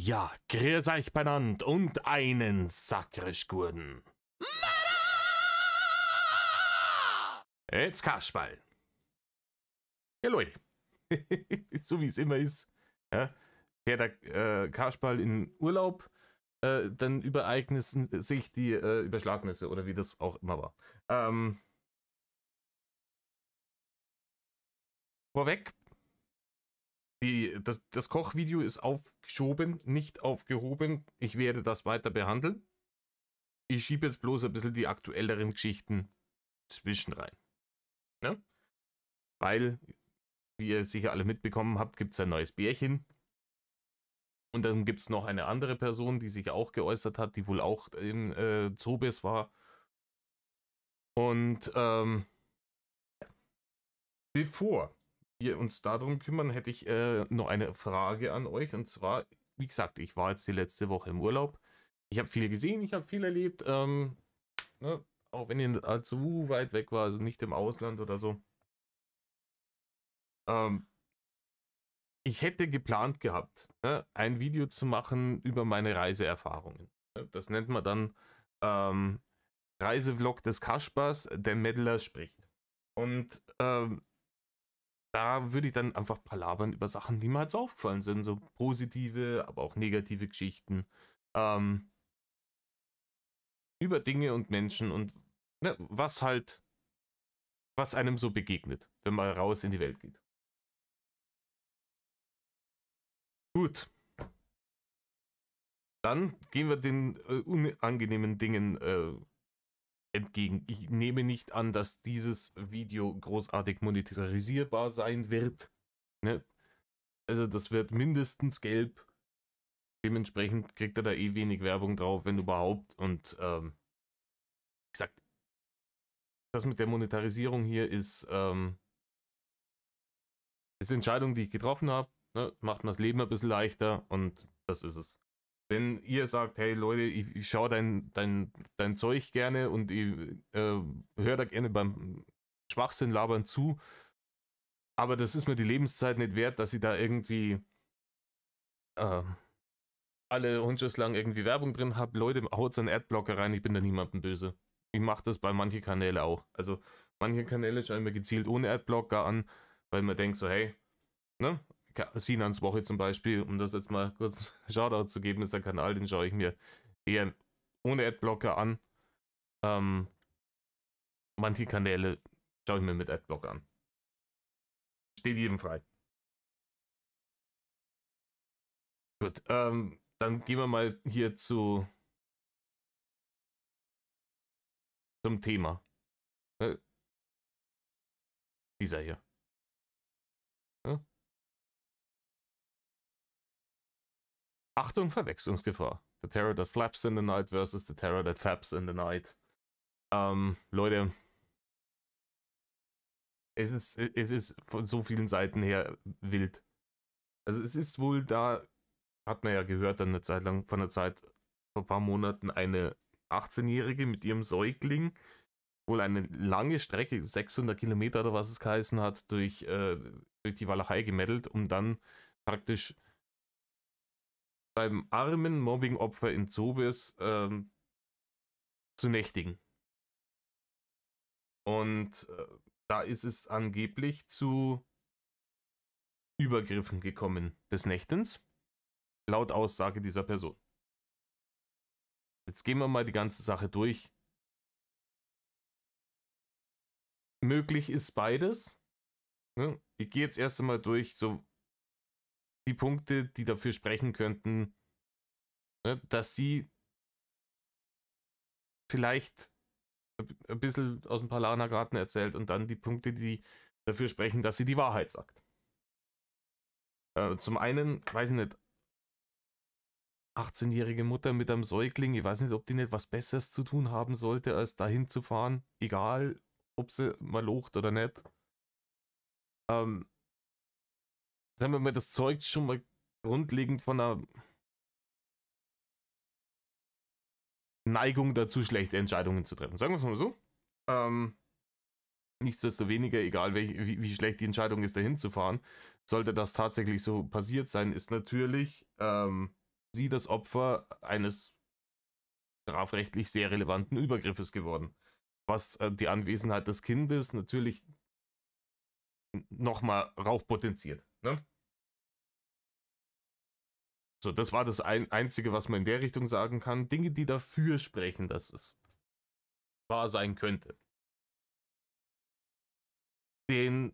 Ja, grüß euch benannt und einen Sakrischgurden. Jetzt Kasperl. Ja, Leute. So wie es immer ist. Ja, fährt der Kasperl in Urlaub, dann übereignen sich die Überschlagnisse oder wie das auch immer war. Vorweg, das Kochvideo ist aufgeschoben, nicht aufgehoben. Ich werde das weiter behandeln. Ich schiebe jetzt bloß ein bisschen die aktuelleren Geschichten zwischen rein. Ne? Weil, wie ihr sicher alle mitbekommen habt, gibt es ein neues Bärchen. Und dann gibt es noch eine andere Person, die sich auch geäußert hat, die wohl auch in Zobes war. Und bevor wir uns darum kümmern, hätte ich noch eine Frage an euch. Und zwar, wie gesagt, ich war jetzt die letzte Woche im Urlaub. Ich habe viel gesehen, ich habe viel erlebt. Ne, auch wenn ich allzu weit weg war, also nicht im Ausland oder so. Ich hätte geplant gehabt, ne, ein Video zu machen über meine Reiseerfahrungen. Das nennt man dann Reisevlog des Kaspers, der Meddler spricht. Und da würde ich dann einfach palabern über Sachen, die mir halt so aufgefallen sind. So positive, aber auch negative Geschichten. Über Dinge und Menschen und ne, was einem so begegnet, wenn man raus in die Welt geht. Gut. Dann gehen wir den unangenehmen Dingen entgegen. Ich nehme nicht an, dass dieses Video großartig monetarisierbar sein wird. Ne? Also das wird mindestens gelb. Dementsprechend kriegt er da eh wenig Werbung drauf, wenn überhaupt. Und wie gesagt, das mit der Monetarisierung hier ist eine Entscheidung, die ich getroffen habe. Ne? Macht mir das Leben ein bisschen leichter und das ist es. Wenn ihr sagt, hey Leute, ich schaue dein Zeug gerne und ich höre da gerne beim Schwachsinn labern zu, aber das ist mir die Lebenszeit nicht wert, dass ich da irgendwie alle Hundschuss lang irgendwie Werbung drin habe. Leute, haut einen Adblocker rein, ich bin da niemandem böse. Ich mache das bei manchen Kanälen auch. Also manche Kanäle schauen mir gezielt ohne Adblocker an, weil man denkt so, hey, ne? Sinans Woche zum Beispiel, um das jetzt mal kurz Shoutout zu geben, ist der Kanal, den schaue ich mir eher ohne Adblocker an. Manche Kanäle schaue ich mir mit Adblocker an. Steht jedem frei. Gut, dann gehen wir mal hier zum Thema. Dieser hier. Ja? Achtung, Verwechslungsgefahr. The Terror that flaps in the night versus the Terror that faps in the night. Leute, es ist von so vielen Seiten her wild. Also es ist wohl da, hat man ja gehört, dann eine Zeit lang, vor ein paar Monaten, eine 18-Jährige mit ihrem Säugling wohl eine lange Strecke, 600 Kilometer oder was es geheißen hat, durch die Walachei gemeddelt, um dann praktisch beim armen Mobbing-Opfer in Zobes zu nächtigen. Und da ist es angeblich zu Übergriffen gekommen des Nächtens, laut Aussage dieser Person. Jetzt gehen wir mal die ganze Sache durch. Möglich ist beides. Ne? Ich gehe jetzt erst einmal durch so die Punkte, die dafür sprechen könnten, ne, dass sie vielleicht ein bisschen aus dem Paulanergarten erzählt und dann die Punkte, die dafür sprechen, dass sie die Wahrheit sagt. Zum einen, weiß ich nicht, 18-jährige Mutter mit einem Säugling, ich weiß nicht, ob die nicht was Besseres zu tun haben sollte, als dahin zu fahren, egal, ob sie mal locht oder nicht. Sagen wir mal, das zeugt schon mal grundlegend von einer Neigung dazu, schlechte Entscheidungen zu treffen. Sagen wir es mal so. Nichtsdestoweniger, egal wie schlecht die Entscheidung ist, dahin zu fahren, sollte das tatsächlich so passiert sein, ist natürlich sie das Opfer eines strafrechtlich sehr relevanten Übergriffes geworden. Was die Anwesenheit des Kindes natürlich nochmal raufpotenziert. Ne? So, das war das Einzige, was man in der Richtung sagen kann. Dinge, die dafür sprechen, dass es wahr sein könnte. Unter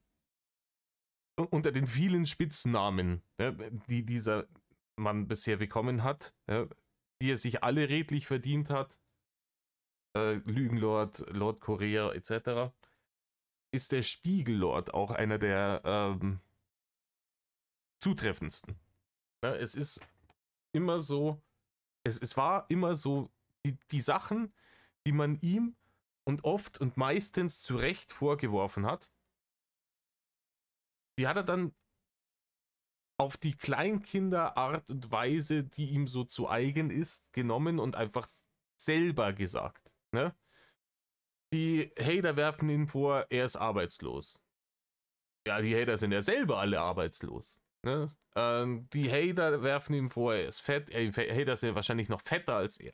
den vielen Spitznamen, ja, die dieser Mann bisher bekommen hat, ja, die er sich alle redlich verdient hat, Lügenlord, Lord Korea etc., ist der Spiegellord auch einer der zutreffendsten. Ja, es ist immer so, es war immer so, die Sachen, die man ihm und oft und meistens zu Recht vorgeworfen hat, die hat er dann auf die Kleinkinderart und Weise, die ihm so zu eigen ist, genommen und einfach selber gesagt. Ne? Die Hater werfen ihn vor, er ist arbeitslos. Ja, die Hater sind ja selber alle arbeitslos. Ne? Die Hater werfen ihm vor, er ist fett. Die Hater sind ja wahrscheinlich noch fetter als er.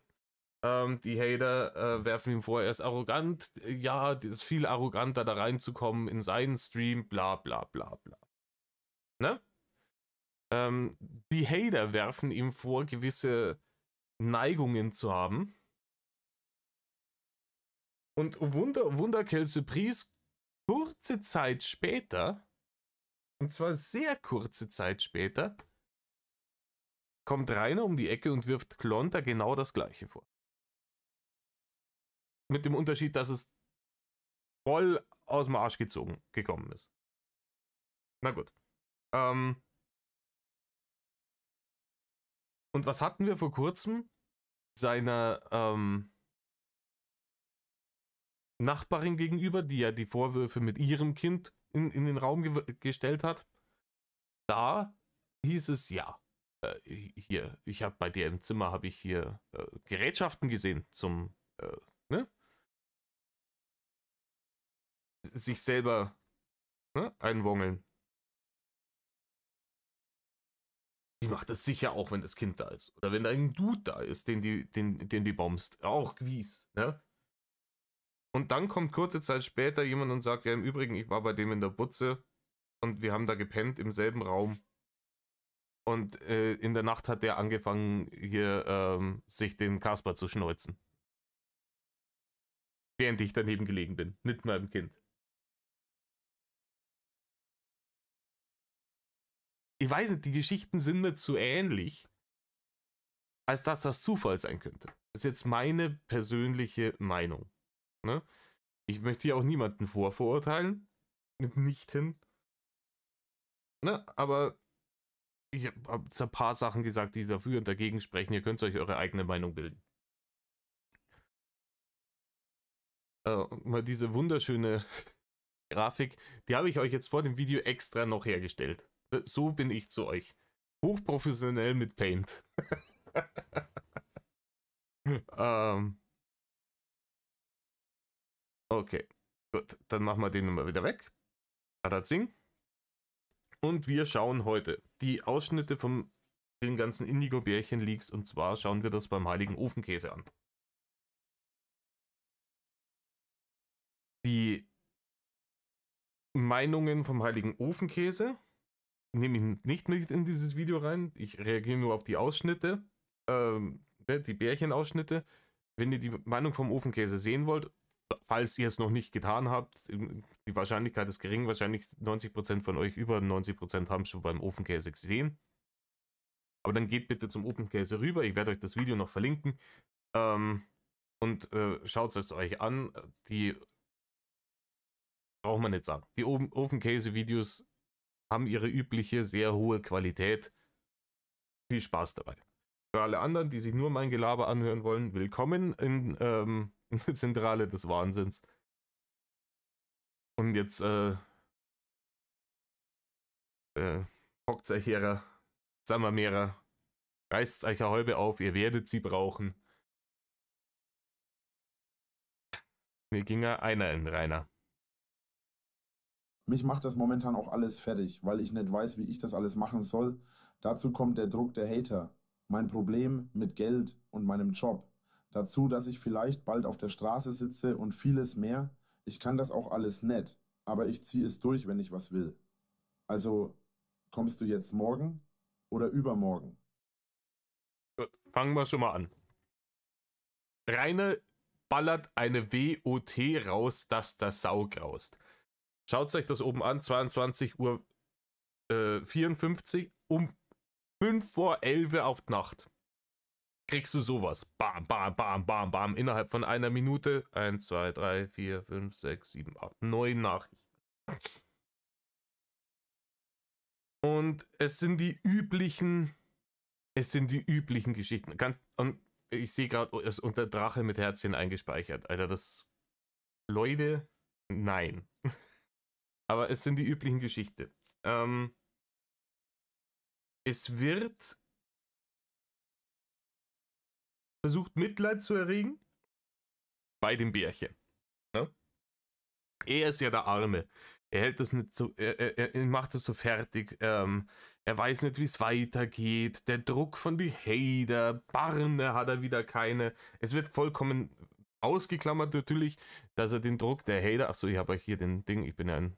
Die Hater werfen ihm vor, er ist arrogant. Ja, es ist viel arroganter, da reinzukommen in seinen Stream, bla bla bla bla. Ne? Die Hater werfen ihm vor, gewisse Neigungen zu haben. Und Wunderkel Surprise, kurze Zeit später, und zwar sehr kurze Zeit später, kommt Rainer um die Ecke und wirft Klonter genau das Gleiche vor. Mit dem Unterschied, dass es voll aus dem Arsch gekommen ist. Na gut. Und was hatten wir vor kurzem? Seiner Nachbarin gegenüber, die ja die Vorwürfe mit ihrem Kind in den Raum gestellt hat. Da hieß es, ja, hier, ich habe bei dir im Zimmer, habe ich hier Gerätschaften gesehen zum, ne? Sich selber einwongeln. Die macht das sicher auch, wenn das Kind da ist. Oder wenn da ein Dude da ist, den die bombst. Auch gewiss, ne? Und dann kommt kurze Zeit später jemand und sagt, ja, im Übrigen, ich war bei dem in der Butze und wir haben da gepennt im selben Raum. Und in der Nacht hat der angefangen, hier sich den Kasper zu schneuzen. Während ich daneben gelegen bin, mit meinem Kind. Ich weiß nicht, die Geschichten sind mir zu ähnlich, als dass das Zufall sein könnte. Das ist jetzt meine persönliche Meinung. Ne? Ich möchte hier auch niemanden vorverurteilen. Mitnichten. Ne? Aber ich habe jetzt ein paar Sachen gesagt, die dafür und dagegen sprechen. Ihr könnt euch eure eigene Meinung bilden. Mal diese wunderschöne Grafik, die habe ich euch jetzt vor dem Video extra noch hergestellt. So bin ich zu euch. Hochprofessionell mit Paint. Okay, gut. Dann machen wir den mal wieder weg. Adazing. Und wir schauen heute die Ausschnitte von den ganzen Indigo-Bärchen-Leaks. Und zwar schauen wir das beim Heiligen Ofenkäse an. Die Meinungen vom Heiligen Ofenkäse nehme ich nicht mit in dieses Video rein. Ich reagiere nur auf die Ausschnitte, die Bärchenausschnitte. Wenn ihr die Meinung vom Ofenkäse sehen wollt, falls ihr es noch nicht getan habt, die Wahrscheinlichkeit ist gering, wahrscheinlich 90% von euch, über 90% haben schon beim Ofenkäse gesehen. Aber dann geht bitte zum Ofenkäse rüber, ich werde euch das Video noch verlinken und schaut es euch an. Die braucht man nicht sagen. Die Ofenkäse-Videos haben ihre übliche, sehr hohe Qualität. Viel Spaß dabei. Für alle anderen, die sich nur mein Gelaber anhören wollen, willkommen in der Zentrale des Wahnsinns. Und jetzt hockt euch her, Sammermehrer, reißt euch eine Häube auf, ihr werdet sie brauchen. Mir ging ja einer in Rainer. Mich macht das momentan auch alles fertig, weil ich nicht weiß, wie ich das alles machen soll. Dazu kommt der Druck der Hater. mein Problem mit Geld und meinem Job. Dazu, dass ich vielleicht bald auf der Straße sitze und vieles mehr. Ich kann das auch alles nett, aber ich ziehe es durch, wenn ich was will. Also kommst du jetzt morgen oder übermorgen? Fangen wir schon mal an. Rainer ballert eine WOT raus, dass der Sau graust. Schaut euch das oben an, 22 Uhr 54, um 5 vor 11 auf die Nacht. Kriegst du sowas. Bam, bam, bam, bam, bam. Innerhalb von einer Minute. 1, 2, 3, 4, 5, 6, 7, 8, 9 Nachrichten. Und es sind die üblichen Geschichten. Und ich sehe gerade, es ist unter Drache mit Herzchen eingespeichert. Alter, das. Leute, nein. Aber es sind die üblichen Geschichten. Es wird versucht, Mitleid zu erregen bei dem Bärchen. Ne? Er ist ja der Arme. Er hält das nicht so, er macht das so fertig. Er weiß nicht, wie es weitergeht. Der Druck von die Hater, Barne hat er wieder keine. Es wird vollkommen ausgeklammert natürlich, dass er den Druck der Hater, achso, ich habe euch hier den Ding, ich bin ja ein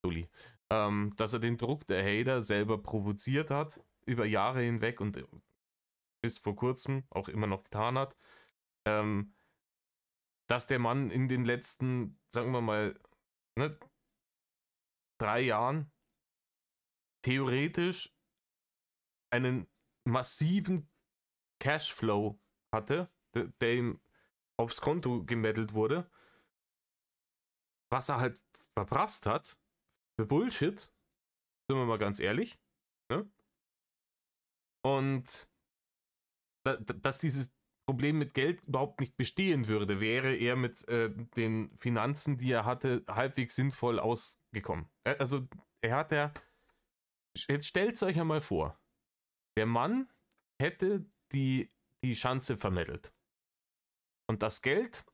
Dulli, dass er den Druck der Hater selber provoziert hat, über Jahre hinweg und bis vor kurzem auch immer noch getan hat. Dass der Mann in den letzten, sagen wir mal, ne, 3 Jahren theoretisch einen massiven Cashflow hatte, der ihm aufs Konto gemettelt wurde, was er halt verprasst hat für Bullshit, sind wir mal ganz ehrlich. Ne? Und dass dieses Problem mit Geld überhaupt nicht bestehen würde, wäre er mit den Finanzen, die er hatte, halbwegs sinnvoll ausgekommen. Also er hat ja, jetzt stellt euch einmal vor, der Mann hätte die Schanze vermittelt. Und das Geld,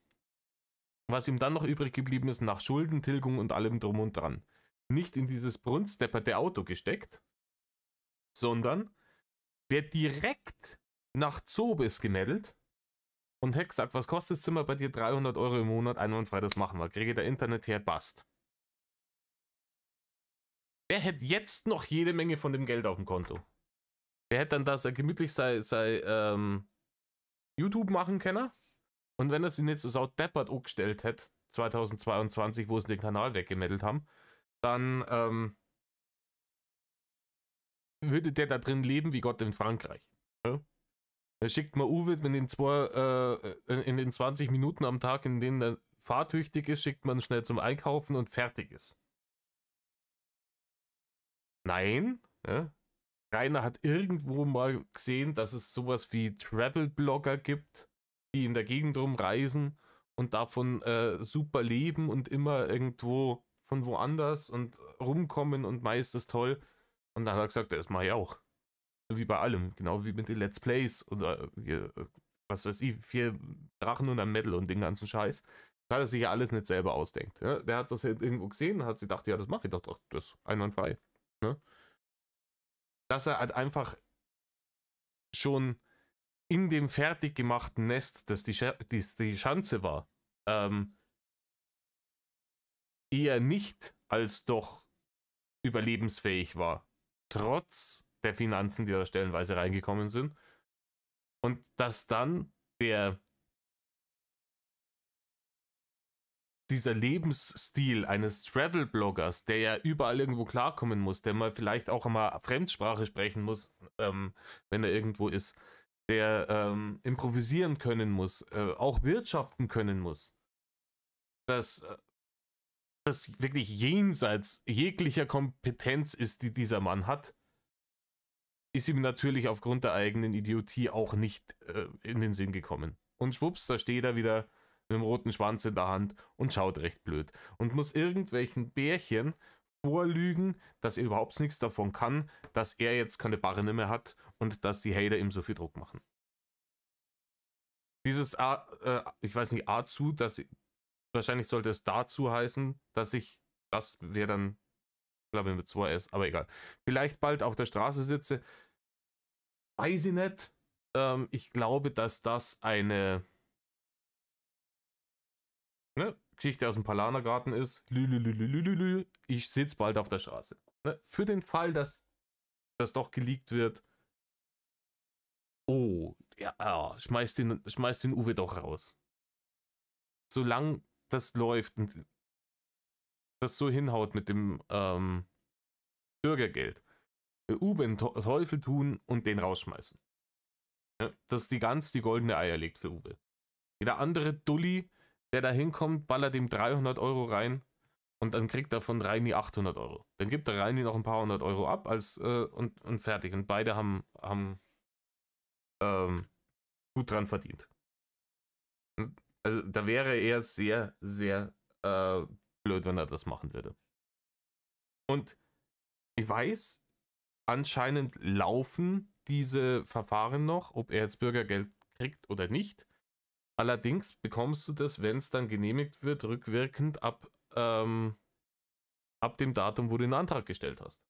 was ihm dann noch übrig geblieben ist, nach Schuldentilgung und allem drum und dran, nicht in dieses brunstdepperte Auto gesteckt, sondern wird direkt nach Zobis gemeldet und hätte gesagt, was kostet das Zimmer bei dir? 300 Euro im Monat, einwandfrei, das machen wir. Kriege der Internet her, passt. Der hätte jetzt noch jede Menge von dem Geld auf dem Konto. Der hätte dann, dass er gemütlich sei YouTube machen können. Und wenn er sich nicht so sautdeppert angestellt hätte, 2022, wo sie den Kanal weggemeldet haben, dann würde der da drin leben wie Gott in Frankreich. Ja? Da schickt man Uwe in den 20 Minuten am Tag, in denen er fahrtüchtig ist, schickt man schnell zum Einkaufen und fertig ist. Nein, ja? Rainer hat irgendwo mal gesehen, dass es sowas wie Travel-Blogger gibt, die in der Gegend rumreisen und davon super leben und immer irgendwo von woanders und rumkommen und meist ist toll. Und dann hat er gesagt, das mache ich auch. So wie bei allem, genau wie mit den Let's Plays oder hier, was weiß ich, 4 Drachen und ein Medal und den ganzen Scheiß. Das hat er sich ja alles nicht selber ausdenkt. Ja? Der hat das halt irgendwo gesehen und hat sich gedacht, ja, das mache ich doch, das ist einwandfrei. Ne? Dass er halt einfach schon in dem fertig gemachten Nest, das die Schanze war, eher nicht als doch überlebensfähig war. Trotz der Finanzen, die da stellenweise reingekommen sind. Und dass dann dieser Lebensstil eines Travel-Bloggers, der ja überall irgendwo klarkommen muss, der mal vielleicht auch mal Fremdsprache sprechen muss, wenn er irgendwo ist, der improvisieren können muss, auch wirtschaften können muss, dass das wirklich jenseits jeglicher Kompetenz ist, die dieser Mann hat, ist ihm natürlich aufgrund der eigenen Idiotie auch nicht in den Sinn gekommen. Und schwupps, da steht er wieder mit dem roten Schwanz in der Hand und schaut recht blöd. Und muss irgendwelchen Bärchen vorlügen, dass er überhaupt nichts davon kann, dass er jetzt keine Barre mehr hat und dass die Hater ihm so viel Druck machen. Dieses ich weiß nicht, dazu, wahrscheinlich sollte es dazu heißen, dass das wäre dann, glaube ich, mit 2S, aber egal, vielleicht bald auf der Straße sitze. weiß ich nicht. Ich glaube, dass das eine Geschichte aus dem Palanergarten ist. Lülülülülülü, ich sitze bald auf der Straße. Ne? Für den Fall, dass das doch geleakt wird. Oh, ja, schmeiß den Uwe doch raus. Solange das läuft und das so hinhaut mit dem Bürgergeld, Uwe einen Teufel tun und den rausschmeißen. Ja, dass die Gans die goldene Eier legt für Uwe. Jeder andere Dulli, der da hinkommt, ballert ihm 300 Euro rein und dann kriegt er von Reini 800 Euro. Dann gibt der Reini noch ein paar hundert Euro ab und fertig. Und beide haben gut dran verdient. Also da wäre er sehr, sehr blöd, wenn er das machen würde. Und ich weiß, anscheinend laufen diese Verfahren noch, ob er jetzt Bürgergeld kriegt oder nicht. Allerdings bekommst du das, wenn es dann genehmigt wird, rückwirkend ab dem Datum, wo du den Antrag gestellt hast.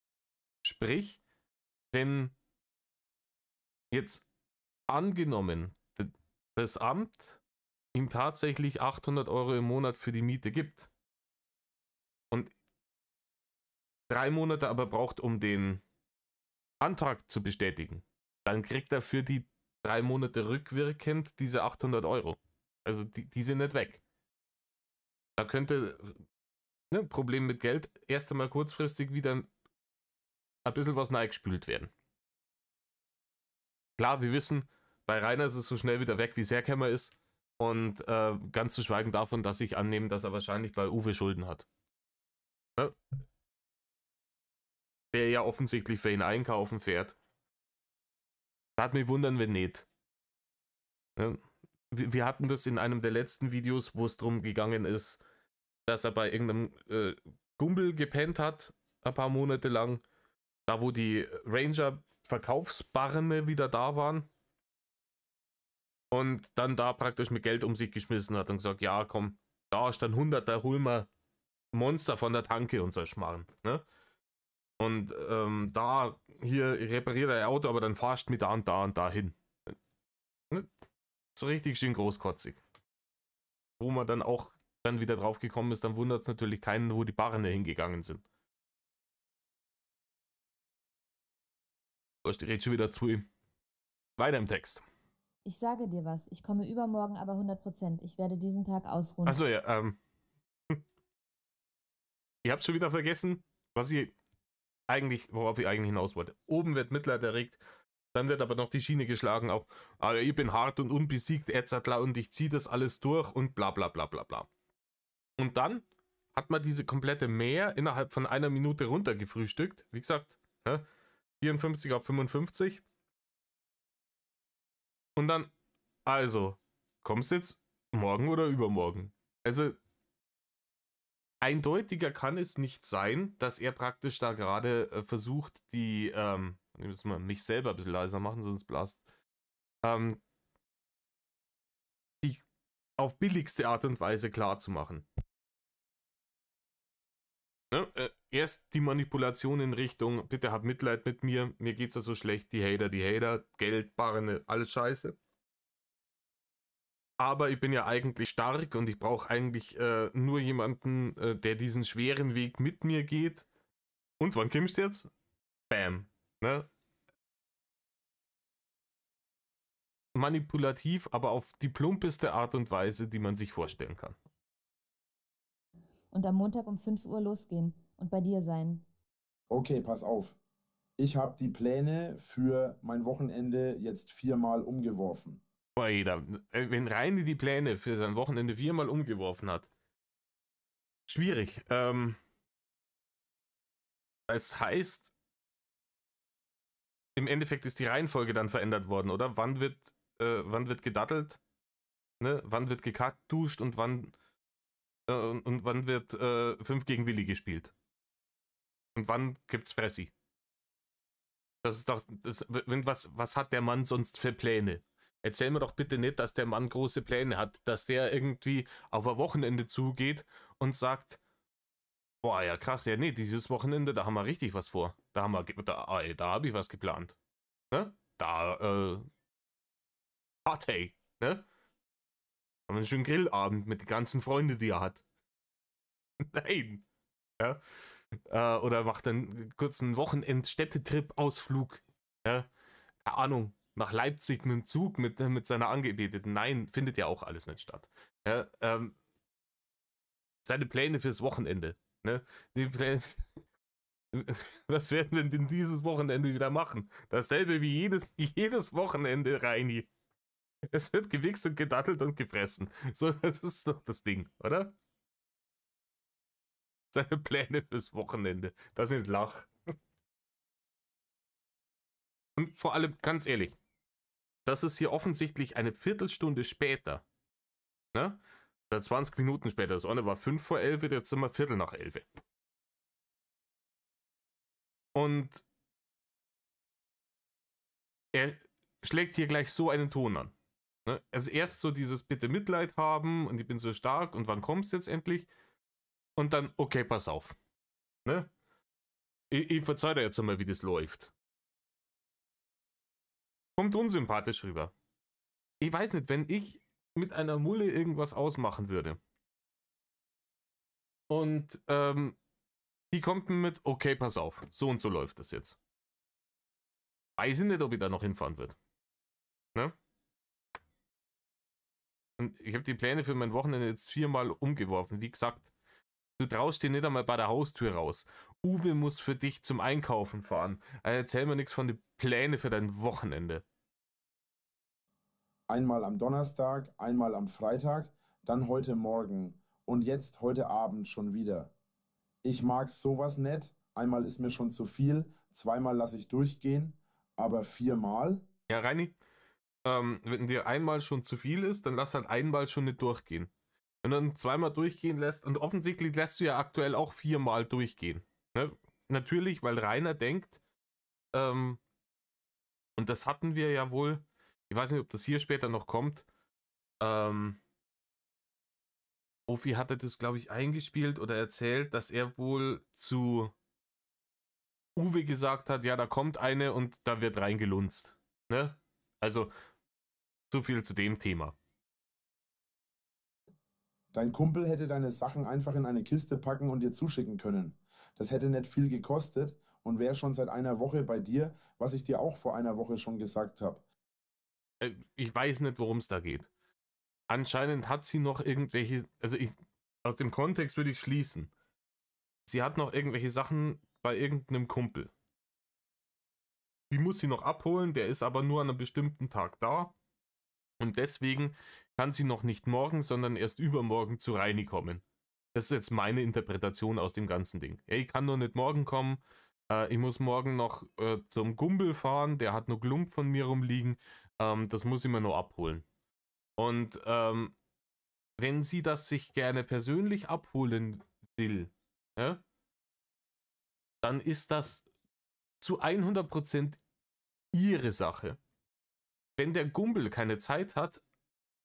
Sprich, wenn jetzt angenommen das Amt ihm tatsächlich 800 Euro im Monat für die Miete gibt und 3 Monate aber braucht, um den Antrag zu bestätigen, dann kriegt er für die 3 Monate rückwirkend diese 800 Euro. Also die sind nicht weg. Da könnte Problem mit Geld erst einmal kurzfristig wieder ein bisschen was neigespült werden. Klar, wir wissen, bei Rainer ist es so schnell wieder weg, wie es hergekommen ist. Und ganz zu schweigen davon, dass ich annehme, dass er wahrscheinlich bei Uwe Schulden hat. Ja? Der ja offensichtlich für ihn einkaufen fährt. Da hat mich wundern, wenn nicht. Ja? Wir hatten das in einem der letzten Videos, wo es darum gegangen ist, dass er bei irgendeinem Kumpel gepennt hat, ein paar Monate lang. Da, wo die Ranger-Verkaufsbarne wieder da waren. Und dann da praktisch mit Geld um sich geschmissen hat und gesagt, ja komm, da ist dann 100, da holen wir Monster von der Tanke und so Schmarrn. Ne? Und da, hier repariert er Auto, aber dann fahrst du mit da und da hin. Ne? So richtig schön großkotzig. Wo man dann auch dann wieder drauf gekommen ist, dann wundert es natürlich keinen, wo die Barne hingegangen sind. Ich rede schon wieder zu ihm. Weiter im Text. Ich sage dir was, ich komme übermorgen aber 100%. Ich werde diesen Tag ausruhen. Achso, ja, ihr habt schon wieder vergessen, worauf ich eigentlich hinaus wollte. Oben wird Mitleid erregt, dann wird aber noch die Schiene geschlagen auf, ich bin hart und unbesiegt, Erzadler, und ich ziehe das alles durch und bla bla bla bla bla. Und dann hat man diese komplette Mehr innerhalb von einer Minute runtergefrühstückt. Wie gesagt, 54 auf 55. Und dann, also, kommst du jetzt morgen oder übermorgen? Also, eindeutiger kann es nicht sein, dass er praktisch da gerade versucht, ich muss mal mich selber ein bisschen leiser machen, sonst blast, die auf billigste Art und Weise klar zu machen. Ne? Erst die Manipulation in Richtung, bitte hab Mitleid mit mir geht's ja so schlecht, die Hater, Geld, Barne, alles scheiße. Aber ich bin ja eigentlich stark und ich brauche eigentlich nur jemanden, der diesen schweren Weg mit mir geht. Und wann kommst du jetzt? Bam. Ne? Manipulativ, aber auf die plumpeste Art und Weise, die man sich vorstellen kann. Und am Montag um 5 Uhr losgehen und bei dir sein. Okay, pass auf. Ich habe die Pläne für mein Wochenende jetzt 4-mal umgeworfen. Boah, wenn Reini die Pläne für sein Wochenende 4-mal umgeworfen hat. Schwierig. Es heißt, im Endeffekt ist die Reihenfolge dann verändert worden, oder? Wann wird gedattelt? Ne? Wann wird gekartuscht und wann wird 5 gegen Willi gespielt? Und wann gibt's Fressi? Das ist doch, was hat der Mann sonst für Pläne? Erzähl mir doch bitte nicht, dass der Mann große Pläne hat, dass der irgendwie auf ein Wochenende zugeht und sagt, boah, ja krass, nee, dieses Wochenende, da haben wir richtig was vor. Da habe ich was geplant. Ne? da, Party, ne? Haben wir einen schönen Grillabend mit den ganzen Freunden, die er hat. Nein. Ja. Oder macht einen kurzen Wochenend-Städtetrip-Ausflug. Ja. Keine Ahnung. Nach Leipzig mit dem Zug mit seiner Angebeteten. Nein, findet ja auch alles nicht statt. Ja, seine Pläne fürs Wochenende. Ne? Die Pläne, was werden wir denn dieses Wochenende wieder machen? Dasselbe wie jedes Wochenende, Reini. Es wird gewichst und gedattelt und gefressen. So, das ist doch das Ding, oder? Seine Pläne fürs Wochenende. Das sind Lach. Und vor allem, ganz ehrlich, das ist hier offensichtlich eine Viertelstunde später. Ne? Oder 20 Minuten später. Das eine war 5 vor 11, jetzt sind wir Viertel nach 11. Und er schlägt hier gleich so einen Ton an. Ne? Also erst so dieses bitte Mitleid haben und ich bin so stark und wann kommst du jetzt endlich? Und dann, okay, pass auf. Ne? Ich verzeih dir jetzt einmal, wie das läuft. Kommt unsympathisch rüber. Ich weiß nicht, wenn ich mit einer Mulle irgendwas ausmachen würde und die kommt mit, okay, pass auf, so und so läuft das jetzt. Weiß ich nicht, ob ich da noch hinfahren würde. Ne? Und ich habe die Pläne für mein Wochenende jetzt 4-mal umgeworfen. Wie gesagt, du traust dir nicht einmal bei der Haustür raus. Uwe muss für dich zum Einkaufen fahren. Erzähl mir nichts von den Plänen für dein Wochenende. Einmal am Donnerstag, einmal am Freitag, dann heute Morgen und jetzt heute Abend schon wieder. Ich mag sowas nicht. Einmal ist mir schon zu viel, zweimal lasse ich durchgehen, aber 4-mal? Ja, Reini, wenn dir einmal schon zu viel ist, dann lass halt einmal schon nicht durchgehen. Wenn du dann zweimal durchgehen lässt, und offensichtlich lässt du ja aktuell auch 4-mal durchgehen. Ne? Natürlich, weil Rainer denkt, und das hatten wir ja wohl, ich weiß nicht, ob das hier später noch kommt, Ofi hatte das, glaube ich, eingespielt oder erzählt, dass er wohl zu Uwe gesagt hat, ja, da kommt eine und da wird reingelunzt. Ne? Also, so viel zu dem Thema. Dein Kumpel hätte deine Sachen einfach in eine Kiste packen und dir zuschicken können. Das hätte nicht viel gekostet und wäre schon seit einer Woche bei dir, was ich dir auch vor einer Woche schon gesagt habe. Ich weiß nicht, worum es da geht. Anscheinend hat sie noch irgendwelche, aus dem Kontext würde ich schließen. Sie hat noch irgendwelche Sachen bei irgendeinem Kumpel. Die muss sie noch abholen, der ist aber nur an einem bestimmten Tag da. Und deswegen kann sie noch nicht morgen, sondern erst übermorgen zu Reini kommen. Das ist jetzt meine Interpretation aus dem ganzen Ding. Ich kann nur nicht morgen kommen. Ich muss morgen noch zum Gumbel fahren. Der hat nur Glump von mir rumliegen. Das muss ich mir noch abholen. Und wenn sie das sich gerne persönlich abholen will, ja, dann ist das zu 100% ihre Sache. Wenn der Gumbel keine Zeit hat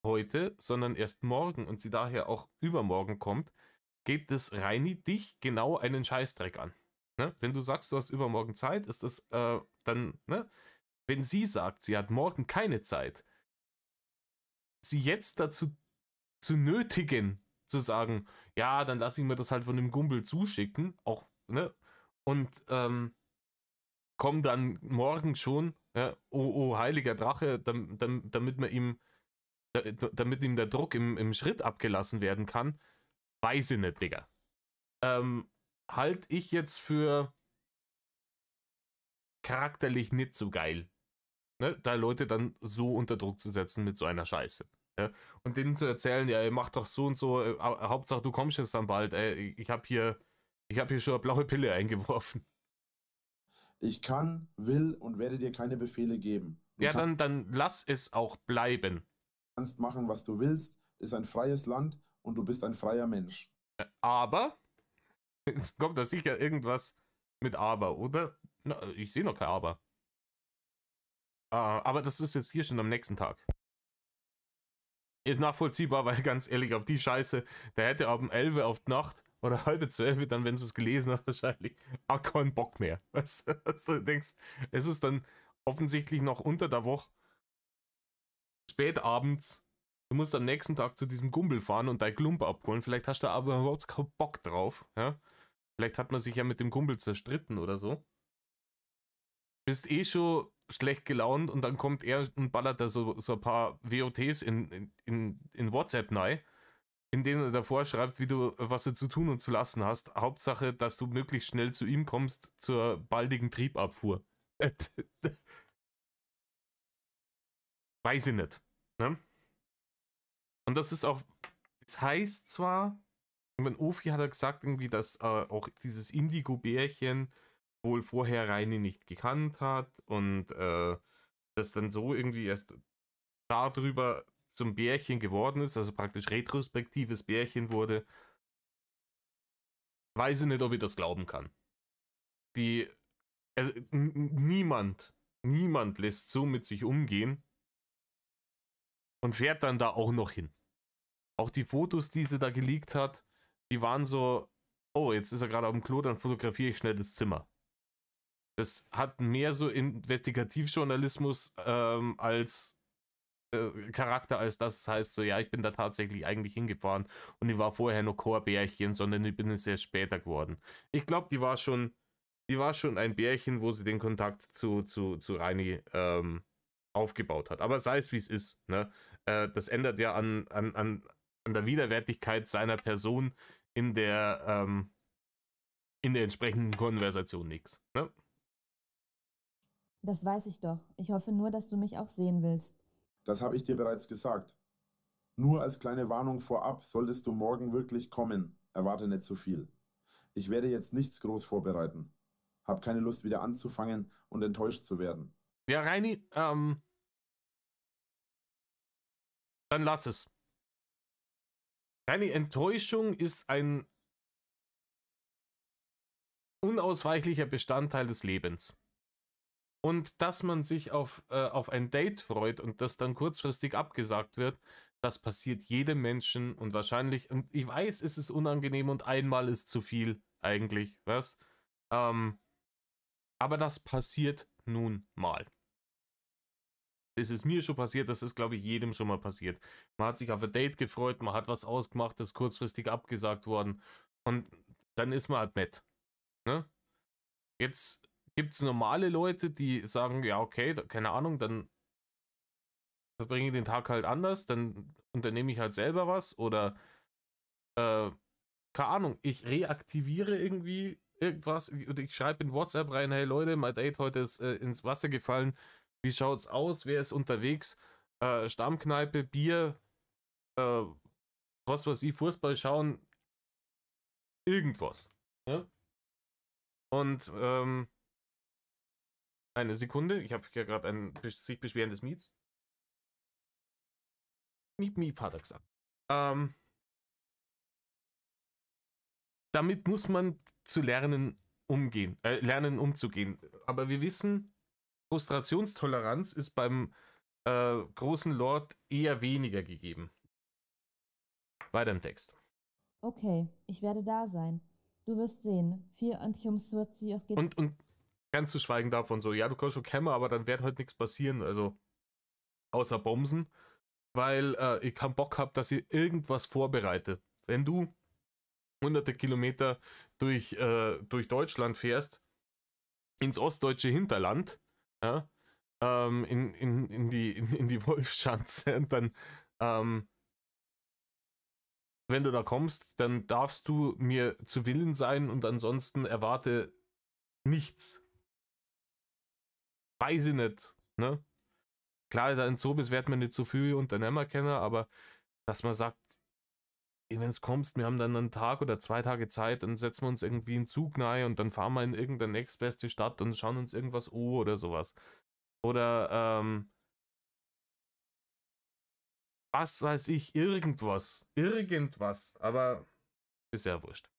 heute, sondern erst morgen und sie daher auch übermorgen kommt, geht das Reini dich genau einen Scheißdreck an. Ne? Wenn du sagst, du hast übermorgen Zeit, ist das dann, ne? Wenn sie sagt, sie hat morgen keine Zeit, sie jetzt dazu zu nötigen, zu sagen, ja, dann lasse ich mir das halt von dem Gumbel zuschicken, auch, ne? Und komm dann morgen schon, ja, oh heiliger Drache, damit ihm der Druck im Schritt abgelassen werden kann, weiß ich nicht, Digga. Halt ich jetzt für charakterlich nicht so geil, ne? Da Leute dann so unter Druck zu setzen mit so einer Scheiße. Ja? Und denen zu erzählen, ja, mach doch so und so, Hauptsache du kommst jetzt dann bald, ich hab hier schon eine blaue Pille eingeworfen. Ich kann, will und werde dir keine Befehle geben. Du Ja, dann lass es auch bleiben. kannst machen, was du willst, ist ein freies Land und du bist ein freier Mensch. Aber, jetzt kommt da sicher irgendwas mit Aber, oder? Na, ich sehe noch kein Aber. Aber das ist jetzt hier schon am nächsten Tag. Ist nachvollziehbar, weil ganz ehrlich, auf die Scheiße, der hätte ab um 11 Uhr auf die Nacht oder 11:30 dann, wenn sie es gelesen hat, wahrscheinlich auch keinen Bock mehr. Weißt du denkst, es ist dann offensichtlich noch unter der Woche, spät abends. Du musst am nächsten Tag zu diesem Gumbel fahren und dein Klump abholen. Vielleicht hast du aber überhaupt keinen Bock drauf. Ja? Vielleicht hat man sich ja mit dem Gumbel zerstritten oder so. Bist eh schon schlecht gelaunt und dann kommt er und ballert da so ein paar WOTs in WhatsApp rein, in denen er davor schreibt, was du zu tun und zu lassen hast. Hauptsache, dass du möglichst schnell zu ihm kommst zur baldigen Triebabfuhr. Weiß ich nicht. Ne? Und das ist auch, es heißt zwar, mein Ofi hat ja gesagt, irgendwie, dass auch dieses Indigo-Bärchen wohl vorher Reini nicht gekannt hat und das dann so irgendwie erst darüber zum Bärchen geworden ist, also praktisch retrospektives Bärchen wurde. Weiß ich nicht, ob ich das glauben kann. Also, niemand lässt so mit sich umgehen und fährt dann da auch noch hin. Auch die Fotos, die sie da geleakt hat, die waren so, oh, jetzt ist er gerade auf dem Klo, dann fotografiere ich schnell das Zimmer. Das hat mehr so Investigativjournalismus als Charakter, als dass es heißt, so ja, ich bin da tatsächlich eigentlich hingefahren und ich war vorher noch kein Bärchen, sondern ich bin es erst später geworden. Ich glaube, die war schon ein Bärchen, wo sie den Kontakt zu Reini aufgebaut hat. Aber sei es wie es ist, ne? Das ändert ja an der Widerwärtigkeit seiner Person in der entsprechenden Konversation nichts. Ne? Das weiß ich doch. Ich hoffe nur, dass du mich auch sehen willst. Das habe ich dir bereits gesagt. Nur als kleine Warnung vorab, solltest du morgen wirklich kommen. Erwarte nicht zu viel. Ich werde jetzt nichts groß vorbereiten. Hab keine Lust wieder anzufangen und enttäuscht zu werden. Ja, Reini, dann lass es. Deine Enttäuschung ist ein unausweichlicher Bestandteil des Lebens. Und dass man sich auf ein Date freut und das dann kurzfristig abgesagt wird, das passiert jedem Menschen und wahrscheinlich, und ich weiß, es ist unangenehm und einmal ist zu viel eigentlich, was? Aber das passiert nun mal. Es ist mir schon passiert, das ist, glaube ich, jedem schon mal passiert. Man hat sich auf ein Date gefreut, man hat was ausgemacht, das ist kurzfristig abgesagt worden und dann ist man halt nett. Ne? Jetzt gibt es normale Leute, die sagen, ja, okay, keine Ahnung, dann verbringe ich den Tag halt anders, dann unternehme ich halt selber was oder keine Ahnung, ich reaktiviere irgendwie irgendwas und ich schreibe in WhatsApp rein, hey Leute, mein Date heute ist ins Wasser gefallen, wie schaut's aus, wer ist unterwegs, Stammkneipe, Bier, was weiß ich, Fußball schauen, irgendwas. Ja? Und eine Sekunde, ich habe hier gerade ein sich beschwerendes Miets. Miep, hat er gesagt. Damit muss man lernen umzugehen. Aber wir wissen, Frustrationstoleranz ist beim großen Lord eher weniger gegeben. Weiter im Text. Okay, ich werde da sein. Du wirst sehen. Und ganz zu schweigen davon so, ja, du kannst schon kämmer, aber dann wird halt nichts passieren, also außer Bomsen, weil ich keinen Bock habe, dass ich irgendwas vorbereite. Wenn du hunderte Kilometer durch Deutschland fährst, ins ostdeutsche Hinterland, ja, in die Wolfschanze, und dann, wenn du da kommst, dann darfst du mir zu Willen sein und ansonsten erwarte nichts. Weiß ich nicht, ne? Klar, da in Sobis wird man nicht so viel Unternehmer kennen, aber dass man sagt, wenn es kommst, wir haben dann einen Tag oder 2 Tage Zeit, dann setzen wir uns irgendwie in Zug rein und dann fahren wir in irgendeine nächstbeste Stadt und schauen uns irgendwas an oder sowas. Oder, was weiß ich, irgendwas, aber ist ja wurscht.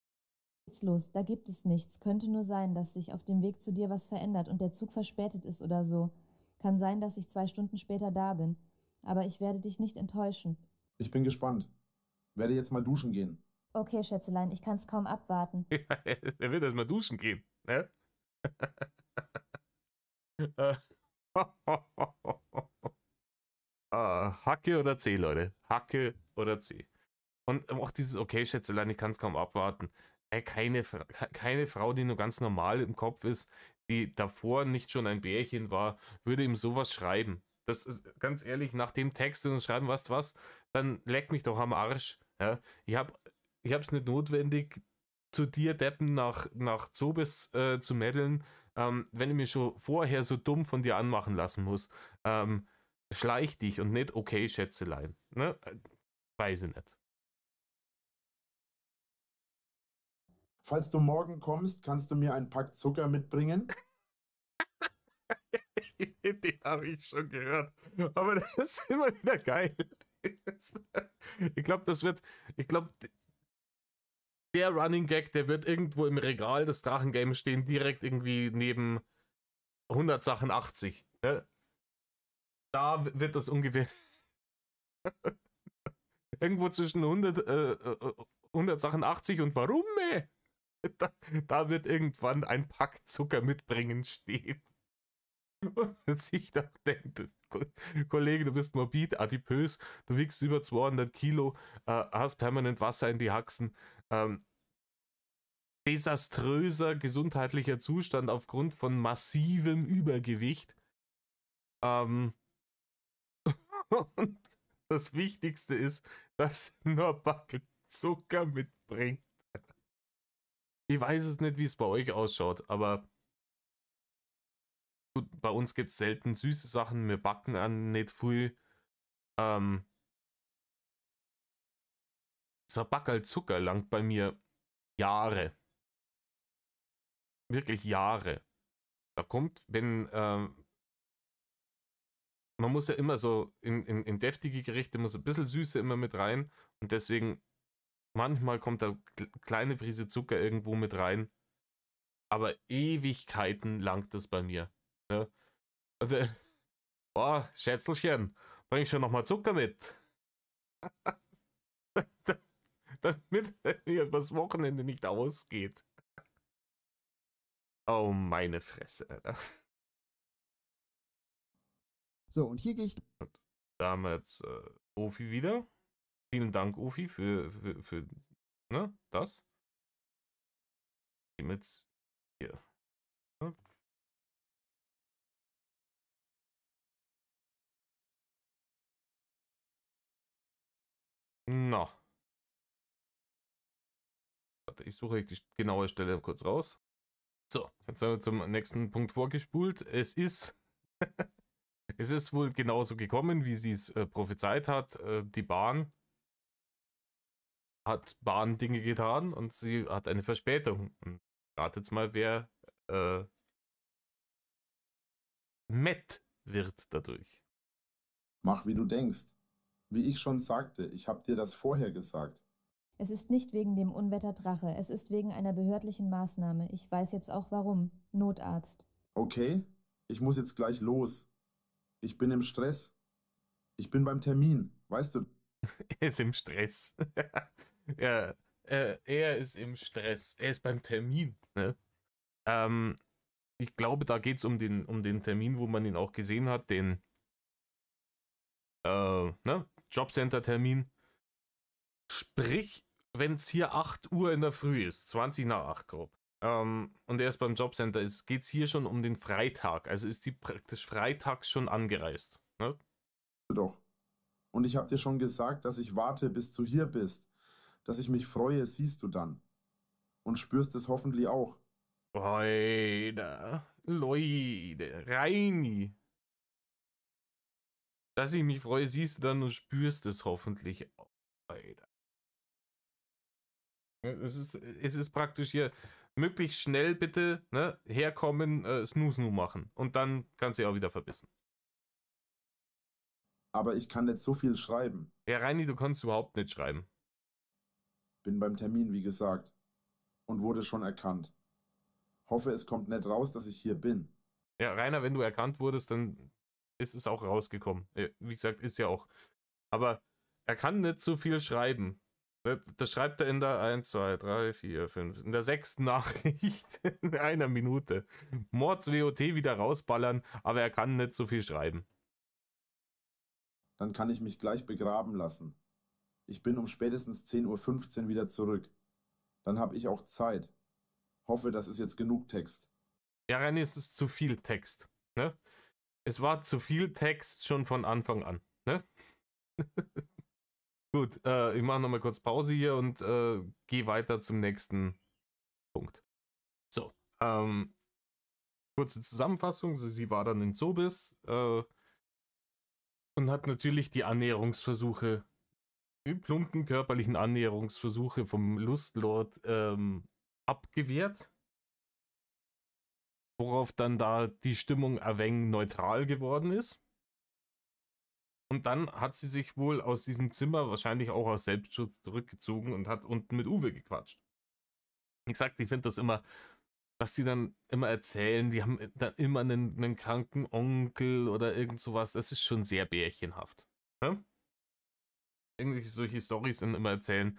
Geht's los, da gibt es nichts. Könnte nur sein, dass sich auf dem Weg zu dir was verändert und der Zug verspätet ist oder so. Kann sein, dass ich 2 Stunden später da bin. Aber ich werde dich nicht enttäuschen. Ich bin gespannt. Werde jetzt mal duschen gehen. Okay, Schätzelein, ich kann's kaum abwarten. Wer will erst mal duschen gehen, ne? Hacke oder C, Leute. Hacke oder C. Und auch dieses, okay, Schätzelein, ich kann es kaum abwarten. Keine Frau, die nur ganz normal im Kopf ist, die davor nicht schon ein Bärchen war, würde ihm sowas schreiben. Das ist ganz ehrlich, nach dem Text und schreiben, was, dann leck mich doch am Arsch. Ja? Ich hab's nicht notwendig, zu dir Deppen nach Zobis zu meddeln, wenn ich mich schon vorher so dumm von dir anmachen lassen muss. Schleich dich und nicht okay, Schätzelein. Ne? Weiß ich nicht. Falls du morgen kommst, kannst du mir ein Pack Zucker mitbringen? Die habe ich schon gehört. Aber das ist immer wieder geil. Ich glaube, der Running Gag, der wird irgendwo im Regal des Drachengames stehen, direkt irgendwie neben 100 Sachen 80. Ja? Da wird das ungefähr irgendwo zwischen 100 Sachen 80 und warum? Da wird irgendwann ein Pack Zucker mitbringen stehen. Und sich da denkt, Kollege, du bist morbid, adipös, du wiegst über 200 Kilo, hast permanent Wasser in die Haxen, desaströser gesundheitlicher Zustand aufgrund von massivem Übergewicht. Und das Wichtigste ist, dass nur Backel Zucker mitbringt. Ich weiß es nicht, wie es bei euch ausschaut, aber gut, bei uns gibt es selten süße Sachen, wir backen an nicht viel. So ein Backerl Zucker langt bei mir Jahre. Wirklich Jahre. Da kommt, wenn, man muss ja immer so, in deftige Gerichte muss ein bisschen Süße immer mit rein und deswegen, manchmal kommt da kleine Prise Zucker irgendwo mit rein, aber Ewigkeiten langt das bei mir. Ne? Boah, Schätzelchen, bring ich schon nochmal Zucker mit. Damit mir das Wochenende nicht ausgeht. Oh, meine Fresse, Alter. So, und hier gehe ich. Da haben wir jetzt Ofi wieder. Vielen Dank, Ofi, für ne, das. Jetzt hier. Ne? Na. Warte, ich suche die genaue Stelle kurz raus. So, jetzt haben wir zum nächsten Punkt vorgespult. Es ist wohl genauso gekommen, wie sie es prophezeit hat. Die Bahn hat Bahndinge getan und sie hat eine Verspätung. Und ratet mal, wer Matt wird dadurch. Mach, wie du denkst. Wie ich schon sagte, ich habe dir das vorher gesagt. Es ist nicht wegen dem Unwetter Drache, es ist wegen einer behördlichen Maßnahme. Ich weiß jetzt auch warum. Notarzt. Okay, ich muss jetzt gleich los. Ich bin im Stress. Ich bin beim Termin, weißt du. Er ist im Stress. Ja, er ist im Stress. Er ist beim Termin. Ne? Ich glaube, da geht es um den Termin, wo man ihn auch gesehen hat, den ne? Jobcenter-Termin. Sprich, wenn es hier 8 Uhr in der Früh ist, 20 nach 8 grob, und er ist beim Jobcenter, geht es hier schon um den Freitag. Also ist die praktisch freitags schon angereist. Ne? Doch. Und ich habe dir schon gesagt, dass ich warte, bis du hier bist. Dass ich mich freue, siehst du dann. Und spürst es hoffentlich auch. Leute, Reini. Dass ich mich freue, siehst du dann und spürst es hoffentlich auch. Alter. Es ist praktisch hier möglichst schnell bitte, ne, herkommen, Snoo machen. Und dann kannst du ja auch wieder verbissen. Aber ich kann nicht so viel schreiben. Ja, Reini, du kannst überhaupt nicht schreiben. Bin beim Termin, wie gesagt. Und wurde schon erkannt. Hoffe, es kommt nicht raus, dass ich hier bin. Ja, Rainer, wenn du erkannt wurdest, dann ist es auch rausgekommen. Wie gesagt, ist ja auch. Aber er kann nicht so viel schreiben. Das schreibt er in der 1, 2, 3, 4, 5, in der 6. Nachricht in einer Minute. Mords-WOT wieder rausballern, aber er kann nicht so viel schreiben. Dann kann ich mich gleich begraben lassen. Ich bin um spätestens 10:15 Uhr wieder zurück. Dann habe ich auch Zeit. Hoffe, das ist jetzt genug Text. Ja, Reini, es ist zu viel Text. Ne? Es war zu viel Text schon von Anfang an. Ne? Gut, ich mache nochmal kurz Pause hier und gehe weiter zum nächsten Punkt. So, kurze Zusammenfassung. Sie war dann in Zobis und hat natürlich die Annäherungsversuche, die plumpen körperlichen Annäherungsversuche vom Lustlord abgewehrt. Worauf dann da die Stimmung ein wenig neutral geworden ist. Und dann hat sie sich wohl aus diesem Zimmer, wahrscheinlich auch aus Selbstschutz, zurückgezogen und hat unten mit Uwe gequatscht. Wie gesagt, ich finde das immer, was die dann immer erzählen, die haben dann immer einen kranken Onkel oder irgend sowas, das ist schon sehr bärchenhaft. Ne? Irgendwelche solche Storys dann immer erzählen.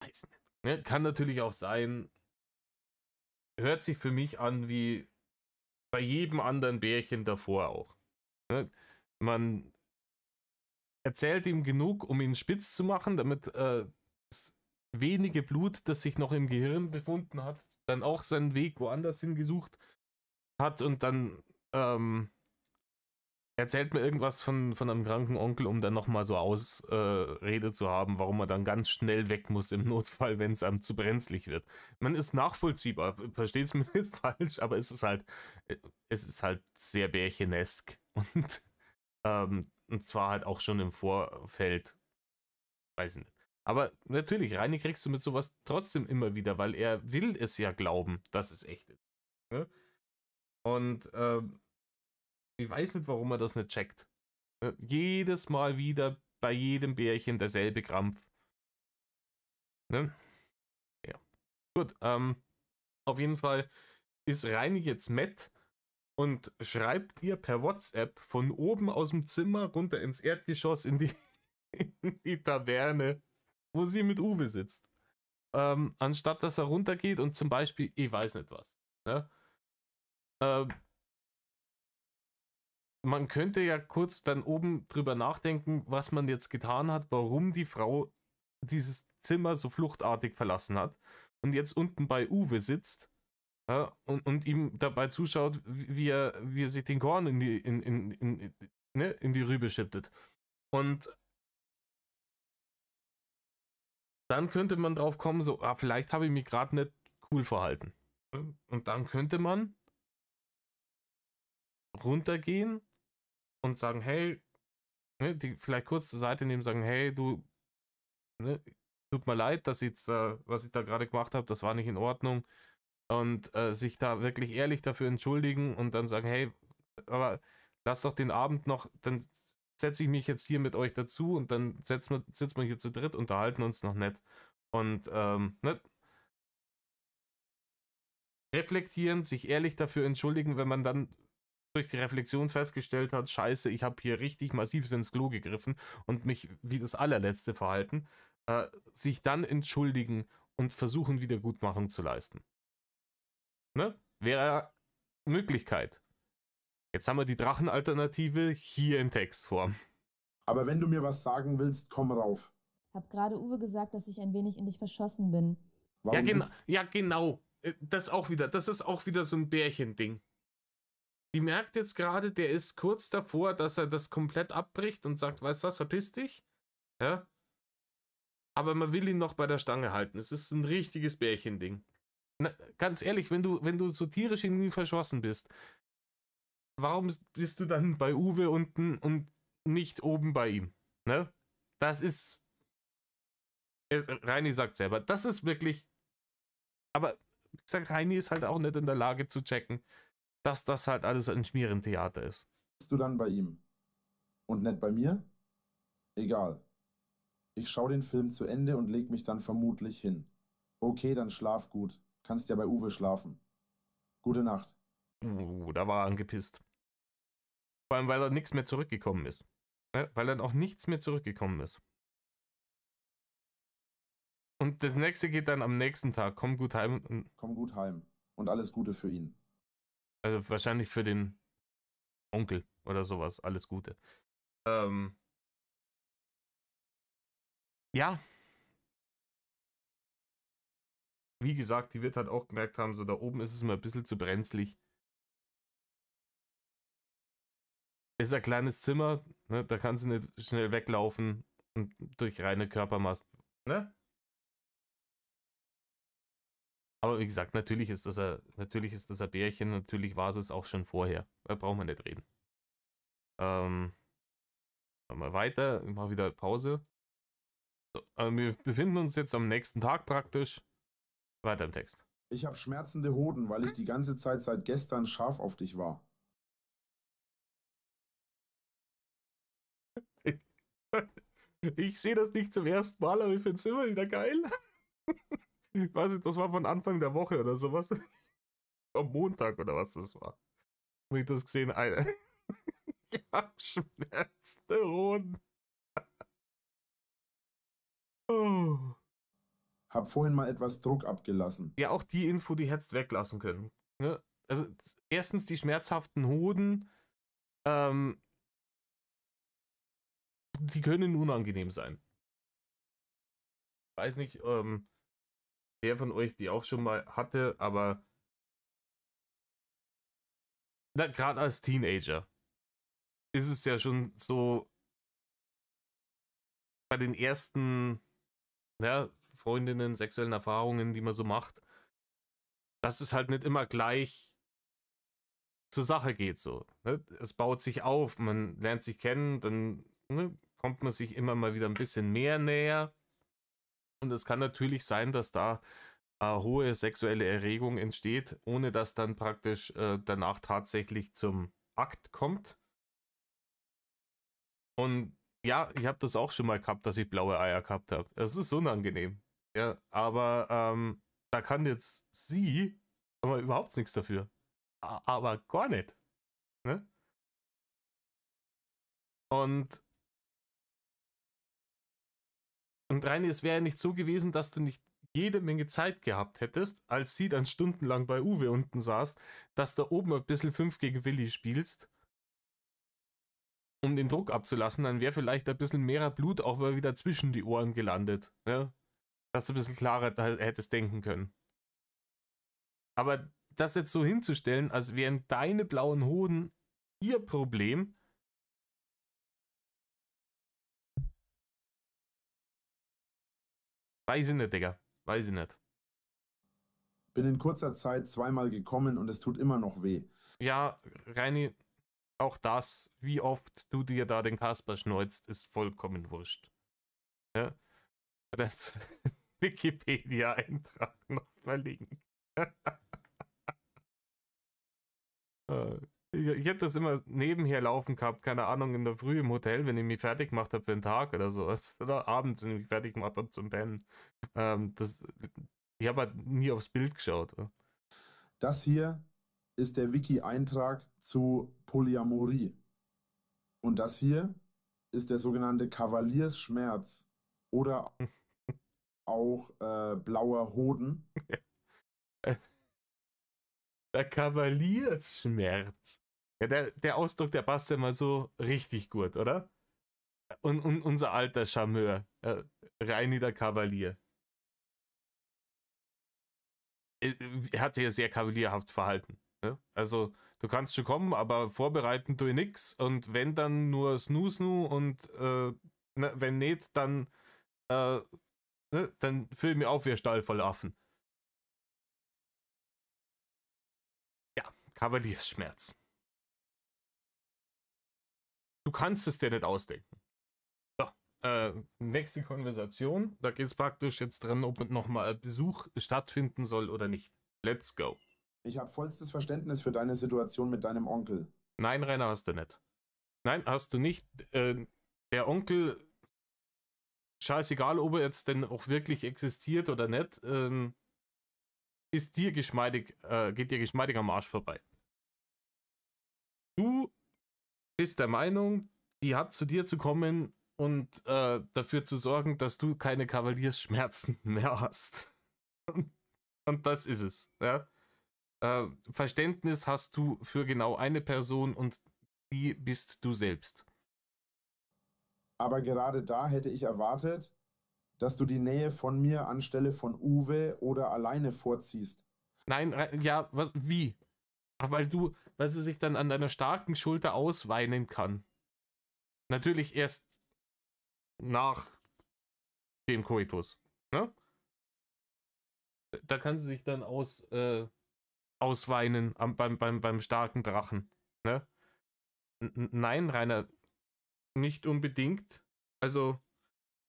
Weiß nicht. Ne? Kann natürlich auch sein, hört sich für mich an wie bei jedem anderen Bärchen davor auch. Ne? Man erzählt ihm genug, um ihn spitz zu machen, damit das wenige Blut, das sich noch im Gehirn befunden hat, dann auch seinen Weg woanders hingesucht hat und dann erzählt mir irgendwas von einem kranken Onkel, um dann nochmal so Ausrede zu haben, warum er dann ganz schnell weg muss im Notfall, wenn es einem zu brenzlig wird. Man ist nachvollziehbar, versteht es mir nicht falsch, aber es ist halt sehr bärchenesk und zwar halt auch schon im Vorfeld, weiß ich nicht. Aber natürlich, Reini kriegst du mit sowas trotzdem immer wieder, weil er will es ja glauben, dass es echt ist. Ne? Und ich weiß nicht, warum er das nicht checkt. Jedes Mal wieder bei jedem Bärchen derselbe Krampf. Ne? Ja. Gut, auf jeden Fall ist Reini jetzt Matt und schreibt ihr per WhatsApp von oben aus dem Zimmer runter ins Erdgeschoss in die Taverne, wo sie mit Uwe sitzt. Anstatt dass er runtergeht und zum Beispiel, ich weiß nicht was. Ne? Man könnte ja kurz dann oben drüber nachdenken, was man jetzt getan hat, warum die Frau dieses Zimmer so fluchtartig verlassen hat und jetzt unten bei Uwe sitzt, ja, und ihm dabei zuschaut, wie er sich den Korn in die Rübe schüttet. Und dann könnte man drauf kommen, so, vielleicht habe ich mich gerade nicht cool verhalten. Und dann könnte man runtergehen und sagen, hey, ne, die vielleicht kurz zur Seite nehmen, sagen, hey, du, ne, tut mir leid, dass was ich da gerade gemacht habe, das war nicht in Ordnung. Und sich da wirklich ehrlich dafür entschuldigen und dann sagen, hey, aber lass doch den Abend noch, dann setze ich mich jetzt hier mit euch dazu und dann sitzen wir hier zu dritt, unterhalten uns noch nett. Und ne, reflektieren, sich ehrlich dafür entschuldigen, wenn man dann durch die Reflexion festgestellt hat, scheiße, ich habe hier richtig massiv ins Klo gegriffen und mich wie das allerletzte verhalten, sich dann entschuldigen und versuchen, Wiedergutmachung zu leisten. Ne? Wäre Möglichkeit. Jetzt haben wir die Drachenalternative hier in Textform. Aber wenn du mir was sagen willst, komm rauf. Hab gerade Uwe gesagt, dass ich ein wenig in dich verschossen bin. Warum Ja, genau. Das ist auch wieder so ein Bärchending. Die merkt jetzt gerade, der ist kurz davor, dass er das komplett abbricht und sagt, weißt du was, verpiss dich. Ja? Aber man will ihn noch bei der Stange halten. Es ist ein richtiges Bärchending. Na, ganz ehrlich, wenn du so tierisch in ihn verschossen bist, warum bist du dann bei Uwe unten und nicht oben bei ihm? Ne? Das ist. Reini sagt selber, das ist wirklich. Aber wie gesagt, Reini ist halt auch nicht in der Lage zu checken, dass das halt alles ein Schmierentheater ist. bist du dann bei ihm? Und nicht bei mir? Egal. Ich schaue den Film zu Ende und leg mich dann vermutlich hin. Okay, dann schlaf gut. Kannst ja bei Uwe schlafen. Gute Nacht. Da war er angepisst. Vor allem, weil da nichts mehr zurückgekommen ist. Ne? Weil dann auch nichts mehr zurückgekommen ist. Und das nächste geht dann am nächsten Tag. Komm gut heim. Komm gut heim und alles Gute für ihn. Also wahrscheinlich für den Onkel oder sowas. Alles Gute. Ja. Wie gesagt, die wird halt auch gemerkt haben, so da oben ist es mal ein bisschen zu brenzlig. Ist ein kleines Zimmer, ne? Da kann sie nicht schnell weglaufen und durch reine Körpermasse, ne? Aber wie gesagt, natürlich ist das ein Bärchen, natürlich war es auch schon vorher. Da brauchen wir nicht reden. Machen wir weiter, ich mache wieder Pause. So, wir befinden uns jetzt am nächsten Tag praktisch. Weiter im Text. Ich habe schmerzende Hoden, weil ich die ganze Zeit seit gestern scharf auf dich war. Ich sehe das nicht zum ersten Mal, aber ich finde es immer wieder geil. Ich weiß nicht, das war von Anfang der Woche oder sowas. Am Montag oder was das war. Wo ich das gesehen habe. Ich hab schmerzende Hoden. Oh. Hab vorhin mal etwas Druck abgelassen. Ja, auch die Info, die hättest weglassen können. Ne? Also, erstens die schmerzhaften Hoden. Die können unangenehm sein. Ich weiß nicht, wer von euch die auch schon mal hatte, aber gerade als Teenager ist es ja schon so bei den ersten Freundinnen, sexuellen Erfahrungen, die man so macht, dass es halt nicht immer gleich zur Sache geht so. Ne? Es baut sich auf, man lernt sich kennen, dann kommt man sich immer mal wieder ein bisschen mehr näher. Und es kann natürlich sein, dass da hohe sexuelle Erregung entsteht, ohne dass dann praktisch danach tatsächlich zum Akt kommt. Und ja, ich habe das auch schon mal gehabt, dass ich blaue Eier gehabt habe. Das ist unangenehm. Ja, aber da kann jetzt sie aber überhaupt nichts dafür. Aber gar nicht. Ne? Und Reini, es wäre ja nicht so gewesen, dass du nicht jede Menge Zeit gehabt hättest, als sie dann stundenlang bei Uwe unten saß, dass da oben ein bisschen 5 gegen Willi spielst, um den Druck abzulassen, dann wäre vielleicht ein bisschen mehr Blut auch mal wieder zwischen die Ohren gelandet. Ja? Dass du ein bisschen klarer hättest denken können. Aber das jetzt so hinzustellen, als wären deine blauen Hoden ihr Problem, weiß ich nicht, Digga. Weiß ich nicht. Bin in kurzer Zeit zweimal gekommen und es tut immer noch weh. Ja, Reini, auch das, wie oft du dir da den Kasper schneuzt, ist vollkommen wurscht. Ja? Das Wikipedia-Eintrag noch verlinken. Ich hätte das immer nebenher laufen gehabt, keine Ahnung, in der Früh im Hotel, wenn ich mich fertig gemacht habe für den Tag oder sowas. Oder abends, wenn ich mich fertig gemacht habe zum Pennen. Ich habe halt nie aufs Bild geschaut. Das hier ist der Wiki-Eintrag zu Polyamorie. Und das hier ist der sogenannte Kavaliersschmerz oder auch blauer Hoden. Der Kavaliersschmerz. Ja, der Ausdruck, der passt ja mal so richtig gut, oder? Und unser alter Charmeur, Reini der Kavalier. Er hat sich ja sehr kavalierhaft verhalten. Ne? Also, du kannst schon kommen, aber vorbereiten tue ich nix. Und wenn dann nur Snoo und wenn nicht, dann dann fülle ich mir auf wie ein Stall voll Affen. Ja, Kavaliersschmerz. Du kannst es dir nicht ausdenken. So, nächste Konversation. Da geht es praktisch jetzt dran, ob nochmal ein Besuch stattfinden soll oder nicht. Let's go. Ich habe vollstes Verständnis für deine Situation mit deinem Onkel. Nein, Rainer, hast du nicht. Nein, hast du nicht. Der Onkel, scheißegal, ob er jetzt denn auch wirklich existiert oder nicht, ist dir geschmeidig, geht dir geschmeidig am Arsch vorbei. Du bist der Meinung, die hat zu dir zu kommen und dafür zu sorgen, dass du keine Kavaliersschmerzen mehr hast. Und das ist es. Ja? Verständnis hast du für genau eine Person und die bist du selbst. Aber gerade da hätte ich erwartet, dass du die Nähe von mir anstelle von Uwe oder alleine vorziehst. Nein, ja, was, wie? Ach, weil sie sich dann an deiner starken Schulter ausweinen kann. Natürlich erst nach dem Koitus. Ne? Da kann sie sich dann ausweinen beim starken Drachen. Ne? Nein, Rainer, nicht unbedingt. Also,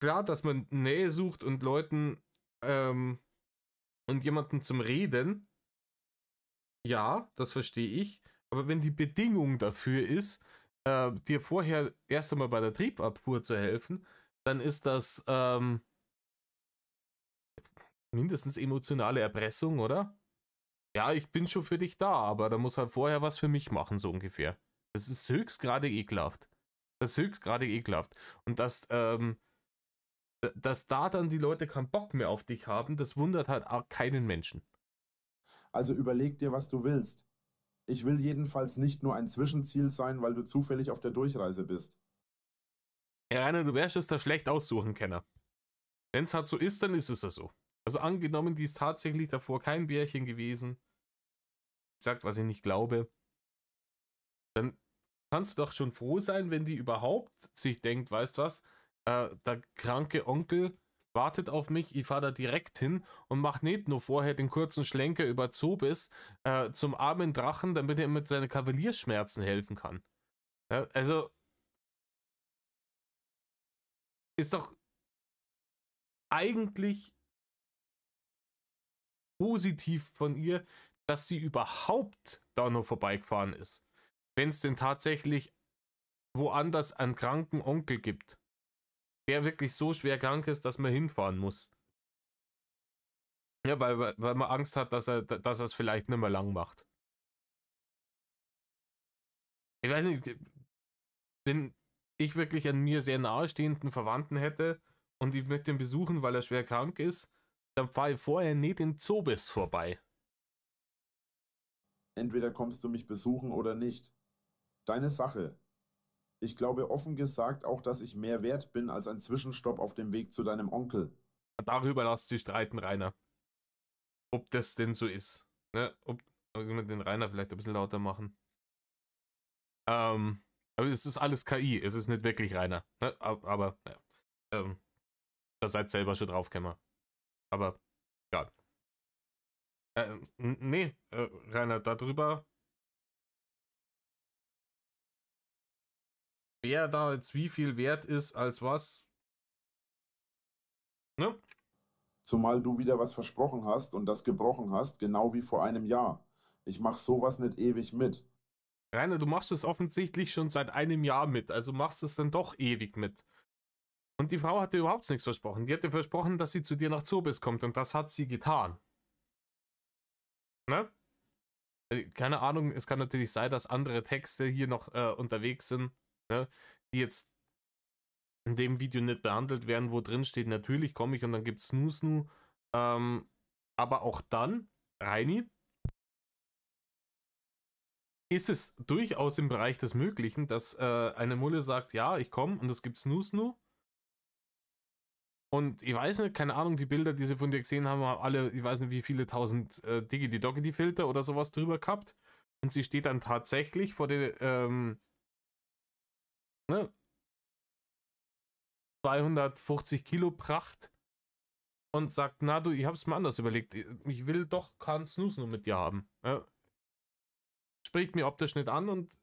klar, dass man Nähe sucht und Leuten und jemanden zum Reden. Ja, das verstehe ich. Aber wenn die Bedingung dafür ist, dir vorher erst einmal bei der Triebabfuhr zu helfen, dann ist das mindestens emotionale Erpressung, oder? Ja, ich bin schon für dich da, aber da muss halt vorher was für mich machen, so ungefähr. Das ist höchstgradig ekelhaft. Das ist höchstgradig ekelhaft. Und dass da dann die Leute keinen Bock mehr auf dich haben, das wundert halt auch keinen Menschen. Also überleg dir, was du willst. Ich will jedenfalls nicht nur ein Zwischenziel sein, weil du zufällig auf der Durchreise bist. Ja, Rainer, du wärst es da schlecht aussuchen, Kenner. Wenn es halt so ist, dann ist es ja so. Also angenommen, die ist tatsächlich davor kein Bärchen gewesen, sagt, was ich nicht glaube, dann kannst du doch schon froh sein, wenn die überhaupt sich denkt, weißt was, der kranke Onkel wartet auf mich, ich fahre da direkt hin und mach nicht nur vorher den kurzen Schlenker über Zobis zum armen Drachen, damit er mit seinen Kavalierschmerzen helfen kann. Ja, also ist doch eigentlich positiv von ihr, dass sie überhaupt da noch vorbeigefahren ist. Wenn es denn tatsächlich woanders einen kranken Onkel gibt, der wirklich so schwer krank ist, dass man hinfahren muss. Ja, weil man Angst hat, dass er es vielleicht nicht mehr lang macht. Ich weiß nicht, wenn ich wirklich einen mir sehr nahestehenden Verwandten hätte und ich möchte ihn besuchen, weil er schwer krank ist, dann fahre ich vorher nicht in Zobis vorbei. Entweder kommst du mich besuchen oder nicht. Deine Sache. Ich glaube offen gesagt auch, dass ich mehr wert bin als ein Zwischenstopp auf dem Weg zu deinem Onkel. Darüber lasst sie streiten, Rainer. Ob das denn so ist. Ne? Ob wir den Rainer vielleicht ein bisschen lauter machen. Aber es ist alles KI, es ist nicht wirklich Rainer. Ne? Aber, naja. Da seid selber schon drauf, Kämmer. Aber, ja. Nee, Rainer, darüber. Wer da jetzt wie viel wert ist als was. Ne? Zumal du wieder was versprochen hast und das gebrochen hast, genau wie vor einem Jahr. Ich mach sowas nicht ewig mit. Rainer, du machst es offensichtlich schon seit einem Jahr mit, also machst es dann doch ewig mit. Und die Frau hatte überhaupt nichts versprochen. Die hatte versprochen, dass sie zu dir nach Zobis kommt und das hat sie getan. Ne? Keine Ahnung, es kann natürlich sein, dass andere Texte hier noch unterwegs sind, ne, die jetzt in dem Video nicht behandelt werden, wo drin steht, natürlich komme ich und dann gibt's Snoo. Aber auch dann, Reini, ist es durchaus im Bereich des Möglichen, dass eine Mulle sagt, ja, ich komme und es gibt Snoo. Und ich weiß nicht, keine Ahnung, die Bilder, die sie von dir gesehen haben, haben alle, ich weiß nicht, wie viele tausend Diggity-Doggity-Filter oder sowas drüber gehabt. Und sie steht dann tatsächlich vor der 250 Kilo Pracht und sagt, na du, ich hab's mir anders überlegt. Ich will doch keinen Snooze nur mit dir haben. Ja. Spricht mir optisch nicht an und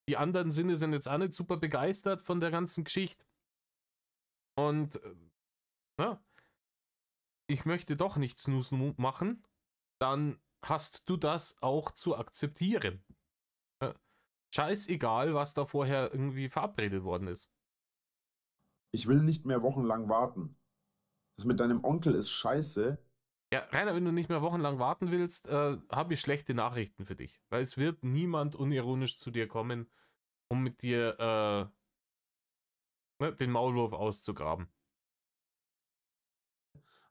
die anderen Sinne sind jetzt auch nicht super begeistert von der ganzen Geschichte. Und ich möchte doch nicht Snooze machen, dann hast du das auch zu akzeptieren. Scheißegal, was da vorher irgendwie verabredet worden ist. Ich will nicht mehr wochenlang warten. Das mit deinem Onkel ist scheiße. Ja, Rainer, wenn du nicht mehr wochenlang warten willst, habe ich schlechte Nachrichten für dich. Weil es wird niemand unironisch zu dir kommen, um mit dir den Maulwurf auszugraben.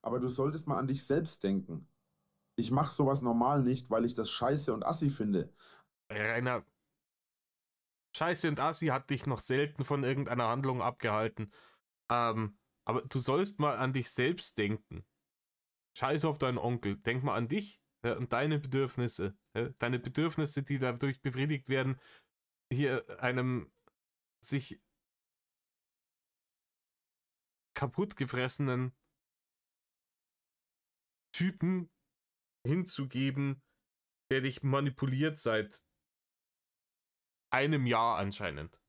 Aber du solltest mal an dich selbst denken. Ich mache sowas normal nicht, weil ich das scheiße und assi finde. Rainer, Scheiße und Assi hat dich noch selten von irgendeiner Handlung abgehalten. Aber du sollst mal an dich selbst denken. Scheiß auf deinen Onkel. Denk mal an dich und deine Bedürfnisse. Deine Bedürfnisse, die dadurch befriedigt werden, hier einem sich kaputtgefressenen Typen hinzugeben, der dich manipuliert seit einem Jahr anscheinend.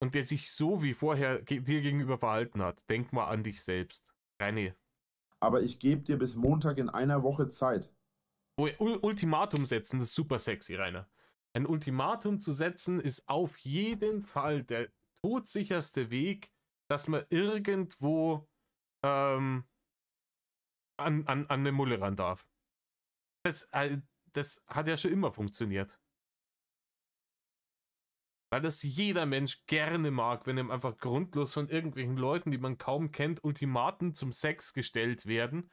Und der sich so wie vorher dir gegenüber verhalten hat. Denk mal an dich selbst. Reine. Aber ich gebe dir bis Montag in einer Woche Zeit. Ultimatum setzen, das ist super sexy, Rainer. Ein Ultimatum zu setzen ist auf jeden Fall der todsicherste Weg, dass man irgendwo an eine Mulle ran darf. Das hat ja schon immer funktioniert. Weil das jeder Mensch gerne mag, wenn ihm einfach grundlos von irgendwelchen Leuten, die man kaum kennt, Ultimaten zum Sex gestellt werden.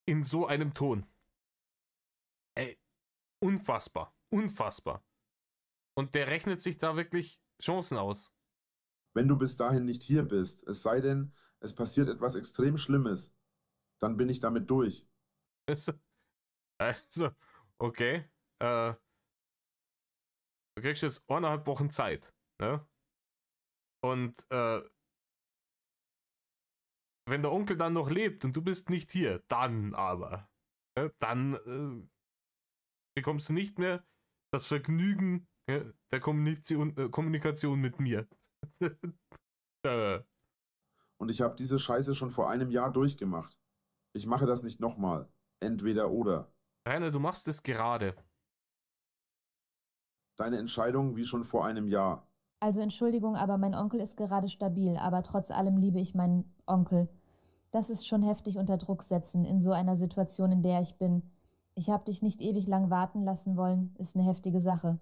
In so einem Ton. Ey, unfassbar. Unfassbar. Und der rechnet sich da wirklich Chancen aus. Wenn du bis dahin nicht hier bist, es sei denn, es passiert etwas extrem Schlimmes, dann bin ich damit durch. Also okay. Du kriegst jetzt 1,5 Wochen Zeit. Ne? Und wenn der Onkel dann noch lebt und du bist nicht hier, dann aber. Dann bekommst du nicht mehr das Vergnügen der Kommunikation mit mir. Und ich habe diese Scheiße schon vor einem Jahr durchgemacht. Ich mache das nicht nochmal. Entweder oder. Rainer, du machst es gerade. Deine Entscheidung wie schon vor einem Jahr. Also Entschuldigung, aber mein Onkel ist gerade stabil, aber trotz allem liebe ich meinen Onkel. Das ist schon heftig unter Druck setzen in so einer Situation, in der ich bin. Ich habe dich nicht ewig lang warten lassen wollen, ist eine heftige Sache.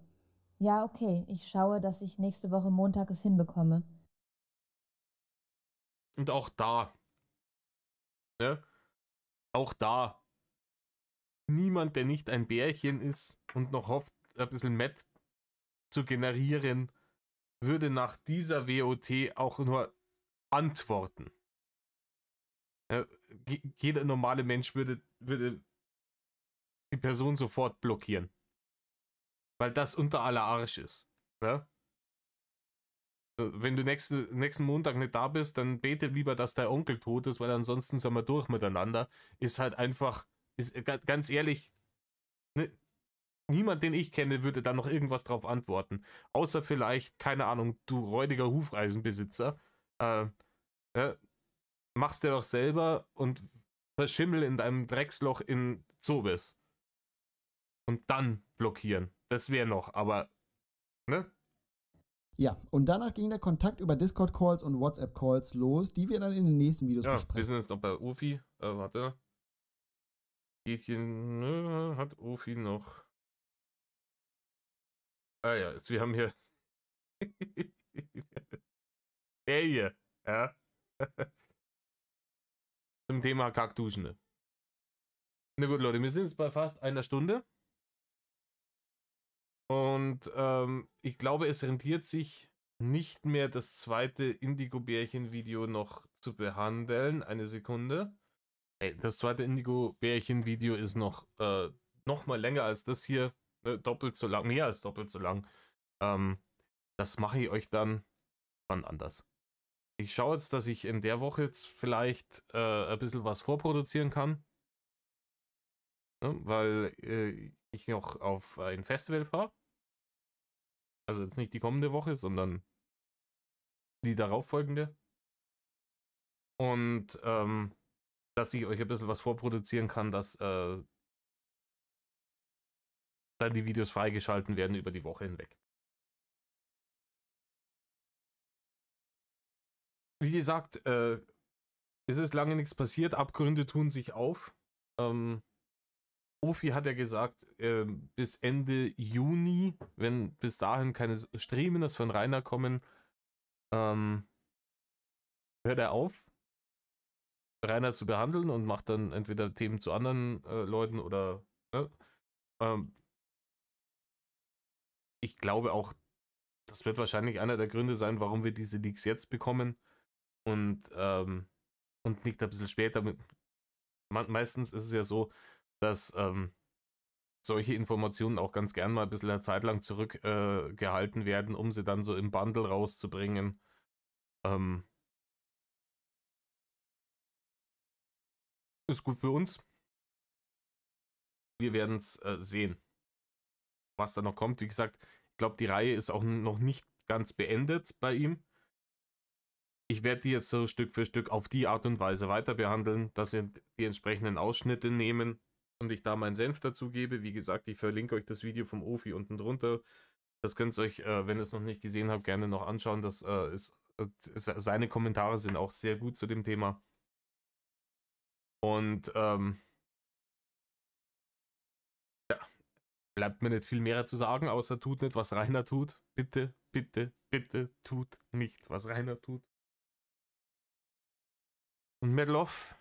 Ja, okay, ich schaue, dass ich nächste Woche Montag es hinbekomme. Und auch da, ne? Auch da, niemand, der nicht ein Bärchen ist und noch hofft, ein bisschen Matt zu generieren, würde nach dieser WOT auch nur antworten. Ja, jeder normale Mensch würde die Person sofort blockieren. Weil das unter aller Arsch ist. Ja? Wenn du nächsten Montag nicht da bist, dann bete lieber, dass dein Onkel tot ist, weil ansonsten sind wir durch miteinander. Ist halt einfach, ganz ehrlich, ne, niemand, den ich kenne, würde da noch irgendwas drauf antworten. Außer vielleicht, keine Ahnung, du räudiger Hufeisenbesitzer. Mach's dir doch selber und verschimmel in deinem Drecksloch in Zobis. Und dann blockieren. Das wäre noch, aber, ne? Ja, und danach ging der Kontakt über Discord-Calls und WhatsApp-Calls los, die wir dann in den nächsten Videos Ja, wir besprechen. sind jetzt noch bei Ufi. Warte. Gätchen, hat Ufi noch. Ah ja, wir haben hier. Der hier, ja. Zum Thema Kackduschen. Na gut, Leute, wir sind jetzt bei fast einer Stunde. Und ich glaube, es rentiert sich nicht mehr, das zweite Indigo-Bärchen-Video noch zu behandeln. Eine Sekunde. Ey, das zweite Indigo-Bärchen-Video ist noch mal länger als das hier. Doppelt so lang, mehr als doppelt so lang. Das mache ich euch dann wann anders. Ich schaue jetzt, dass ich in der Woche jetzt vielleicht ein bisschen was vorproduzieren kann. Weil ich noch auf ein Festival fahre. Also jetzt nicht die kommende Woche, sondern die darauffolgende. Und dass ich euch ein bisschen was vorproduzieren kann, dass dann die Videos freigeschalten werden über die Woche hinweg. Wie gesagt, es ist lange nichts passiert, Abgründe tun sich auf. Ofi hat ja gesagt, bis Ende Juni, wenn bis dahin keine Streamers von Rainer kommen, hört er auf, Rainer zu behandeln und macht dann entweder Themen zu anderen Leuten oder ich glaube auch, das wird wahrscheinlich einer der Gründe sein, warum wir diese Leaks jetzt bekommen und nicht ein bisschen später. Meistens ist es ja so, dass solche Informationen auch ganz gern mal ein bisschen eine Zeit lang zurückgehalten werden, um sie dann so im Bundle rauszubringen. Ist gut für uns. Wir werden es sehen, was da noch kommt. Wie gesagt, ich glaube, die Reihe ist auch noch nicht ganz beendet bei ihm. Ich werde die jetzt so Stück für Stück auf die Art und Weise weiter behandeln, dass sie die entsprechenden Ausschnitte nehmen und ich da meinen Senf dazu gebe. Wie gesagt, ich verlinke euch das Video vom Ofi unten drunter. Das könnt ihr euch, wenn ihr es noch nicht gesehen habt, gerne noch anschauen. Seine Kommentare sind auch sehr gut zu dem Thema. Und bleibt mir nicht viel mehr zu sagen, außer tut nicht, was Rainer tut. Bitte, bitte, bitte tut nicht, was Rainer tut. Und Medlov,